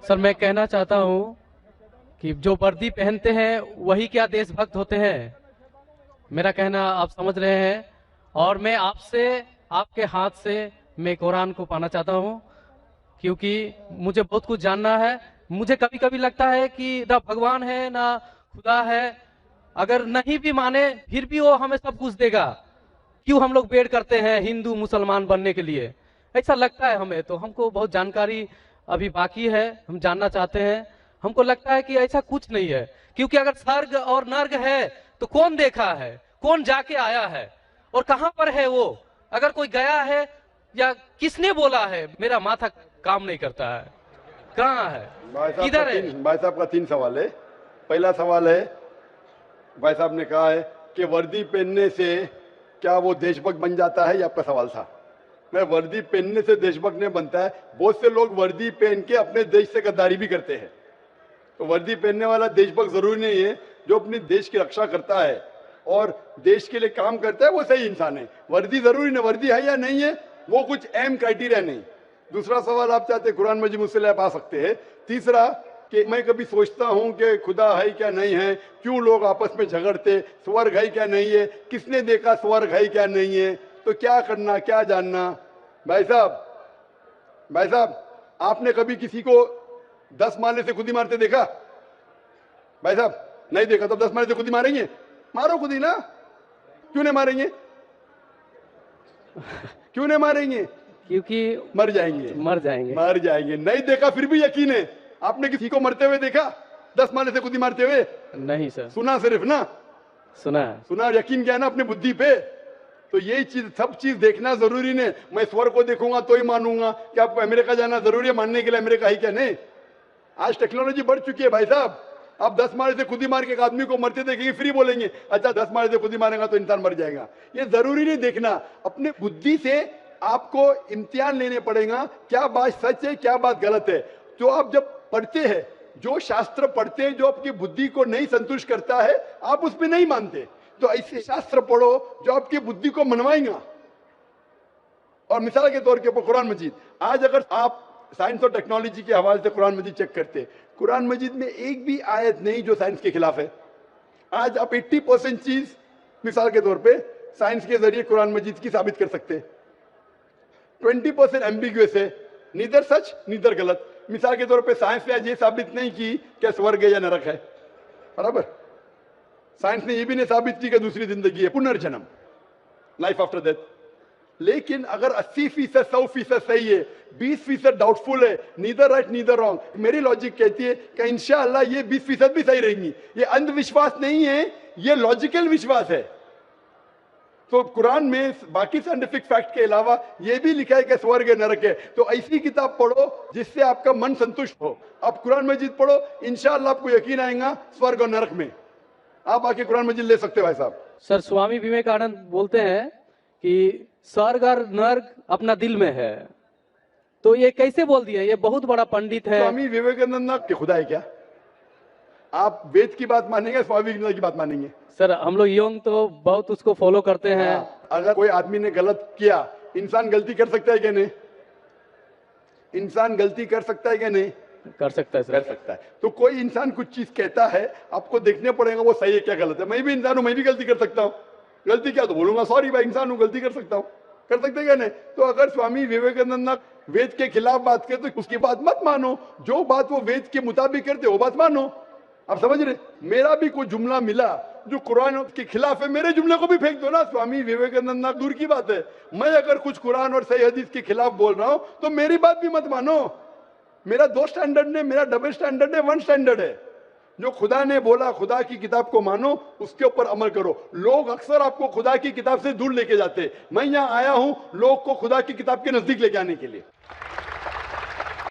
Sir मैं कहना चाहता हूँ कि जो वर्दी पहनते हैं वही क्या देशभक्त होते हैं। मेरा कहना आप समझ रहे हैं। और मैं आपसे, आपके हाथ से मैं कुरान को पाना चाहता हूँ, क्योंकि मुझे बहुत कुछ जानना है। मुझे कभी कभी लगता है कि ना भगवान है ना खुदा है। अगर नहीं भी माने फिर भी वो हमें सब कुछ देगा। क्यों हम लोग वेट करते हैं हिंदू मुसलमान बनने के लिए? ऐसा लगता है हमें। तो हमको बहुत जानकारी अभी बाकी है, हम जानना चाहते हैं। हमको लगता है कि ऐसा कुछ नहीं है, क्योंकि अगर स्वर्ग और नर्क है तो कौन देखा है, कौन जाके आया है और कहां पर है वो? अगर कोई गया है या किसने बोला है, मेरा माथा काम नहीं करता है। कहाँ है, किधर है? भाई साहब का 3 सवाल है। पहला सवाल है, भाई साहब ने कहा है कि वर्दी पहनने से क्या वो देशभक्त बन जाता है, ये आपका सवाल था। मैं वर्दी पहनने से देशभक्त नहीं बनता है। बहुत से लोग वर्दी पहन के अपने देश से गद्दारी भी करते हैं। तो वर्दी पहनने वाला देशभक्त जरूरी नहीं है। जो अपने देश की रक्षा करता है और देश के लिए काम करता है वो सही इंसान है। वर्दी जरूरी नहीं, वर्दी है या नहीं है वो कुछ अहम क्राइटेरिया नहीं। दूसरा सवाल आप चाहते कुरान मजीद मुझसे आप आ सकते हैं। तीसरा कि मैं कभी सोचता हूं कि खुदा है क्या नहीं है, क्यों लोग आपस में झगड़ते, स्वर्ग है क्या नहीं है, किसने देखा स्वर्ग है क्या नहीं है, तो क्या करना क्या जानना। भाई साहब आपने कभी किसी को 10 मारने से खुद ही मारते देखा? भाई साहब नहीं देखा तो 10 मारने से खुद ही मारेंगे? मारो खुद ही ना। क्यों नहीं मारेंगे? क्यों नहीं मारेंगे? क्योंकि मर जाएंगे। मर जाएंगे। नहीं देखा फिर भी यकीन है। आपने किसी को मरते हुए देखा 10 मारने से खुद ही मारते हुए? नहीं सर। सुना सिर्फ ना? सुना। यकीन क्या है ना अपनी बुद्धि पे। तो यही चीज, सब चीज देखना जरूरी नहीं। मैं स्वर्ग को देखूंगा तो ही मानूंगा। क्या आपको अमेरिका जाना जरूरी है मानने के लिए अमेरिका है क्या? नहीं। आज टेक्नोलॉजी बढ़ चुकी है भाई साहब। आप 10 मारे से खुद ही मार के एक आदमी को मरते देखेंगे फिर बोलेंगे अच्छा 10 मारे से खुद ही मारेगा तो इंसान मर जाएगा। ये जरूरी नहीं देखना। अपने बुद्धि से आपको इम्तिहान लेने पड़ेगा, क्या बात सच है क्या बात गलत है। तो आप जब पढ़ते हैं, जो शास्त्र पढ़ते हैं जो आपकी बुद्धि को नहीं संतुष्ट करता है आप उसमें नहीं मानते, तो ऐसे शास्त्र पढ़ो जो आपकी बुद्धि को मनवाएगा। और मिसाल के तौर के ऊपर कुरान मजीद, आज अगर आप साइंस और टेक्नोलॉजी के हवाले से कुरान मजीद चेक करते, कुरान मजीद में एक भी आयत नहीं जो साइंस के खिलाफ है। आज आप 80% चीज मिसाल के तौर पे साइंस के जरिए कुरान मजीद की साबित कर सकते हैं। 20% एम्बिग्युअस है, नीदर सच नीदर गलत। मिसाल के तौर पे साइंस ने आज ये साबित नहीं की कि स्वर्ग है या नरक है, बराबर। साइंस ने ये भी नहीं साबित की कि दूसरी जिंदगी है, पुनर्जन्म, लाइफ आफ्टर डेथ। लेकिन अगर 80% 100% सही है, 20% डाउटफुल है, नीदर राइट नीदर रॉन्ग, मेरी लॉजिक कहती है कि इंशाअल्लाह ये 20% भी सही रहेंगी। ये अंधविश्वास नहीं है, ये लॉजिकल विश्वास है। तो कुरान में बाकी साइंटिफिक फैक्ट के अलावा ये भी लिखा है कि स्वर्ग है नरक है। तो ऐसी किताब पढ़ो जिससे आपका मन संतुष्ट हो। आप कुरान मजीद पढ़ो, इंशाअल्लाह आपको यकीन आएगा स्वर्ग और नरक में। आप आके कुरान मजीद ले सकते हो भाई साहब। सर स्वामी विवेकानंद बोलते हैं कि स्वर्ग और नर्क अपना दिल में है। तो ये कैसे बोल दिया? ये बहुत बड़ा पंडित है। स्वामी विवेकानंद के खुदा है क्या? आप वेद की बात मानेंगे, स्वामी विवेकानंद की बात मानेंगे? सर हम लोग यंग तो बहुत उसको फॉलो करते हैं। अगर कोई आदमी ने गलत किया, इंसान गलती कर सकता है क्या नहीं? इंसान गलती कर सकता है क्या नहीं? कर सकता है सर। कर सकता है। तो कोई इंसान कुछ चीज कहता है, आपको देखने पड़ेगा वो सही है क्या गलत है। मैं भी इंसान हूं, मैं भी गलती कर सकता हूं। गलती क्या तो बोलूंगा सॉरी भाई इंसान हूं, गलती कर सकता हूं। कर सकते क्या नहीं? तो अगर स्वामी विवेकानंद वेद के खिलाफ बात करे तो उसकी बात मत मानो। जो बात वो वेद के मुताबिक करते वो बात मानो। आप समझ रहे? मेरा भी कोई जुमला मिला जो कुरान के खिलाफ है, मेरे जुमले को भी फेंक दो ना। स्वामी विवेकानंद दूर की बात है, मैं अगर कुछ कुरान और सही हदीस के खिलाफ बोल रहा हूं तो मेरी बात भी मत मानो। मेरा 2 स्टैंडर्ड नहीं, मेरा डबल स्टैंडर्ड है, 1 स्टैंडर्ड है। जो खुदा ने बोला, खुदा की किताब को मानो, उसके ऊपर अमल करो। लोग अक्सर आपको खुदा की किताब से दूर लेके जाते हैं। मैं यहां आया हूं लोग को खुदा की किताब के नजदीक लेके आने के लिए।